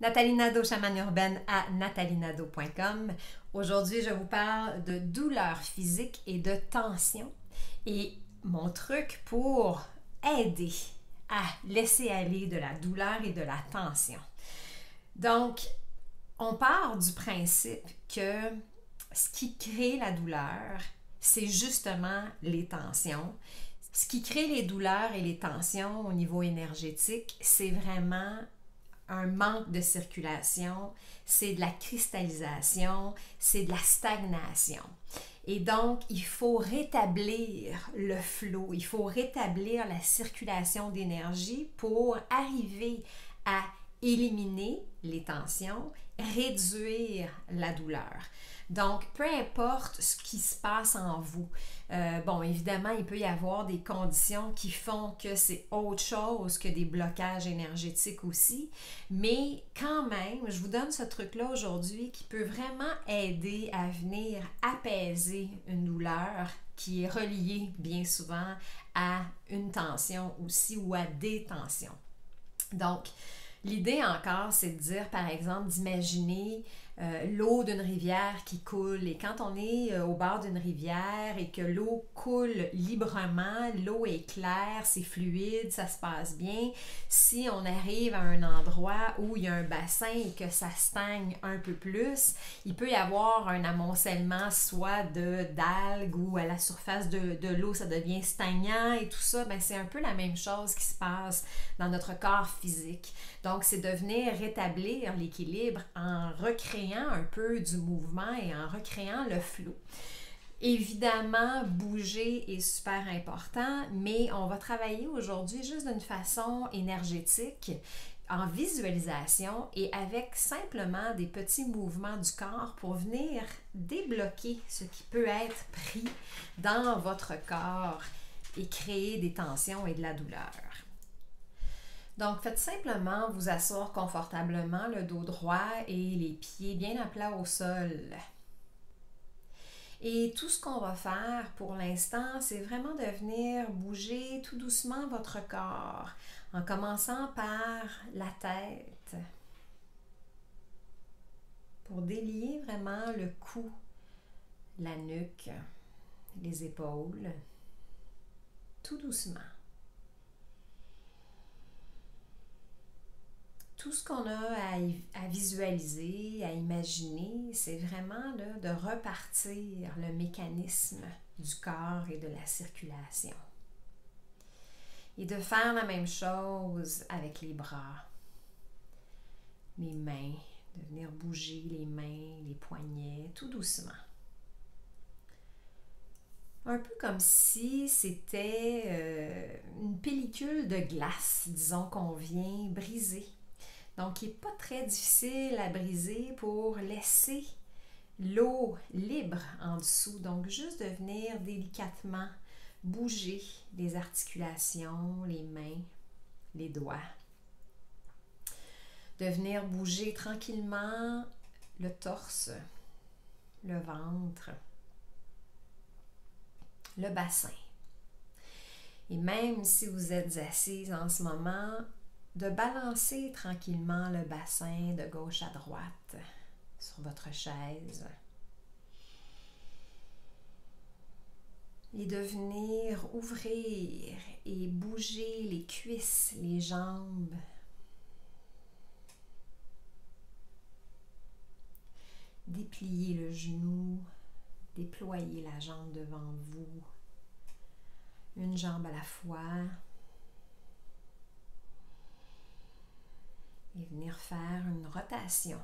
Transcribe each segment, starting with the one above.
Nathalie Nadeau, chamane urbaine à nathalienadeau.com. Aujourd'hui, je vous parle de douleurs physiques et de tension. Et mon truc pour aider à laisser aller de la douleur et de la tension. Donc, on part du principe que ce qui crée la douleur, c'est justement les tensions. Ce qui crée les douleurs et les tensions au niveau énergétique, c'est vraiment un manque de circulation, c'est de la cristallisation, c'est de la stagnation. Et donc, il faut rétablir le flot, il faut rétablir la circulation d'énergie pour arriver à éliminer les tensions, réduire la douleur. Donc, peu importe ce qui se passe en vous, évidemment, il peut y avoir des conditions qui font que c'est autre chose que des blocages énergétiques aussi, mais quand même, je vous donne ce truc-là aujourd'hui qui peut vraiment aider à venir apaiser une douleur qui est reliée bien souvent à une tension aussi ou à des tensions. Donc, l'idée encore, c'est de dire, par exemple, d'imaginer l'eau d'une rivière qui coule. Et quand on est au bord d'une rivière et que l'eau coule librement, l'eau est claire, c'est fluide, ça se passe bien. Si on arrive à un endroit où il y a un bassin et que ça stagne un peu plus, il peut y avoir un amoncellement soit d'algues ou à la surface de l'eau, ça devient stagnant et tout ça. C'est un peu la même chose qui se passe dans notre corps physique. Donc, c'est de venir rétablir l'équilibre en recréant un peu du mouvement et en recréant le flot. Évidemment, bouger est super important, mais on va travailler aujourd'hui juste d'une façon énergétique, en visualisation et avec simplement des petits mouvements du corps pour venir débloquer ce qui peut être pris dans votre corps et créer des tensions et de la douleur. Donc, faites simplement vous asseoir confortablement, le dos droit et les pieds bien à plat au sol. Et tout ce qu'on va faire pour l'instant, c'est vraiment de venir bouger tout doucement votre corps, en commençant par la tête, pour délier vraiment le cou, la nuque, les épaules, tout doucement. Tout ce qu'on a à visualiser, à imaginer, c'est vraiment là, de repartir le mécanisme du corps et de la circulation. Et de faire la même chose avec les bras, les mains, de venir bouger les mains, les poignets, tout doucement. Un peu comme si c'était une pellicule de glace, disons, qu'on vient briser. Donc, il n'est pas très difficile à briser pour laisser l'eau libre en dessous. Donc, juste de venir délicatement bouger les articulations, les mains, les doigts. De venir bouger tranquillement le torse, le ventre, le bassin. Et même si vous êtes assise en ce moment, de balancer tranquillement le bassin de gauche à droite sur votre chaise et de venir ouvrir et bouger les cuisses, les jambes, déplier le genou, déployer la jambe devant vous, une jambe à la fois. Et venir faire une rotation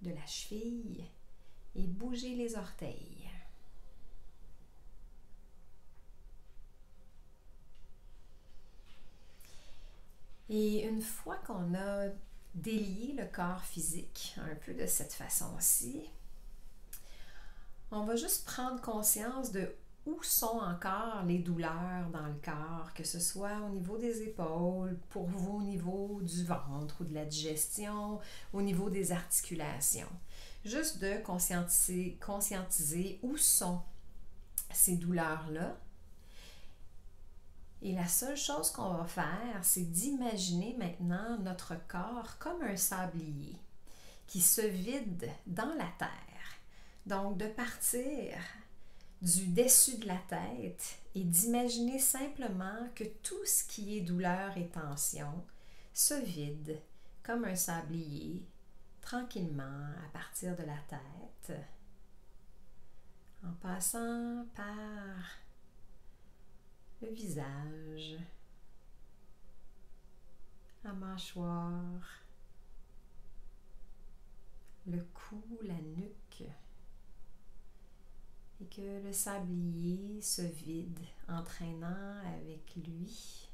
de la cheville et bouger les orteils. Et une fois qu'on a délié le corps physique un peu de cette façon-ci, on va juste prendre conscience de où sont encore les douleurs dans le corps, que ce soit au niveau des épaules, pour vous au niveau du ventre ou de la digestion, au niveau des articulations. Juste de conscientiser où sont ces douleurs-là Et la seule chose qu'on va faire, c'est d'imaginer maintenant notre corps comme un sablier qui se vide dans la terre. Donc, de partir du dessus de la tête et d'imaginer simplement que tout ce qui est douleur et tension se vide comme un sablier, tranquillement à partir de la tête, en passant par le visage, la mâchoire, le cou, la nuque, et que le sablier se vide, entraînant avec lui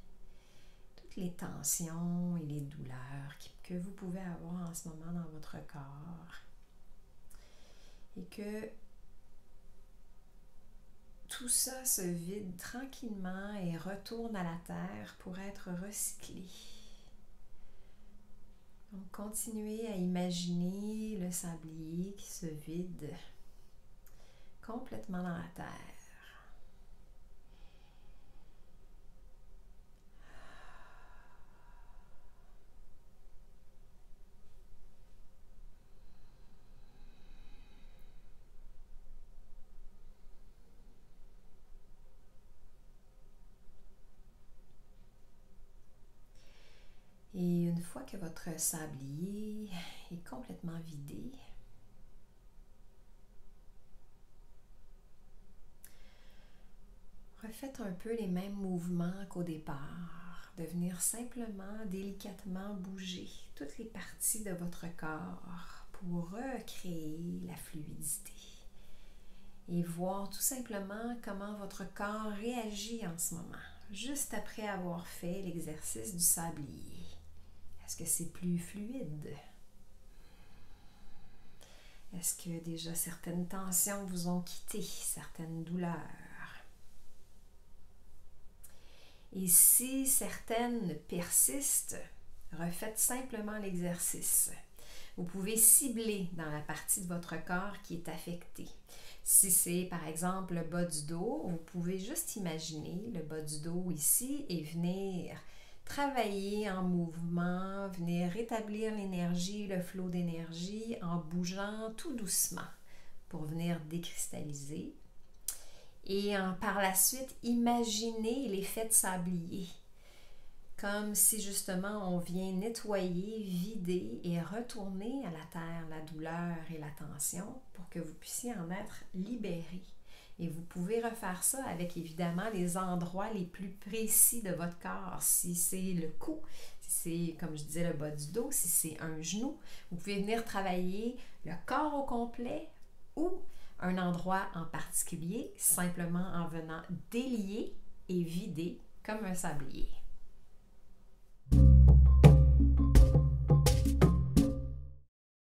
toutes les tensions et les douleurs que vous pouvez avoir en ce moment dans votre corps. Et que tout ça se vide tranquillement et retourne à la terre pour être recyclé. Donc, continuez à imaginer le sablier qui se vide complètement dans la terre. Et une fois que votre sablier est complètement vidé, refaites un peu les mêmes mouvements qu'au départ, de venir simplement, délicatement bouger toutes les parties de votre corps pour recréer la fluidité et voir tout simplement comment votre corps réagit en ce moment, juste après avoir fait l'exercice du sablier. Est-ce que c'est plus fluide? Est-ce que déjà certaines tensions vous ont quitté, certaines douleurs? Et si certaines persistent, refaites simplement l'exercice. Vous pouvez cibler dans la partie de votre corps qui est affectée. Si c'est par exemple le bas du dos, vous pouvez juste imaginer le bas du dos ici et venir travailler en mouvement, venir rétablir l'énergie, le flot d'énergie en bougeant tout doucement pour venir décristalliser. Et par la suite, imaginez l'effet de sablier, comme si justement on vient nettoyer, vider et retourner à la terre la douleur et la tension pour que vous puissiez en être libéré. Et vous pouvez refaire ça avec évidemment les endroits les plus précis de votre corps. Si c'est le cou, si c'est, comme je disais, le bas du dos, si c'est un genou, vous pouvez venir travailler le corps au complet ou un endroit en particulier, simplement en venant délier et vider comme un sablier.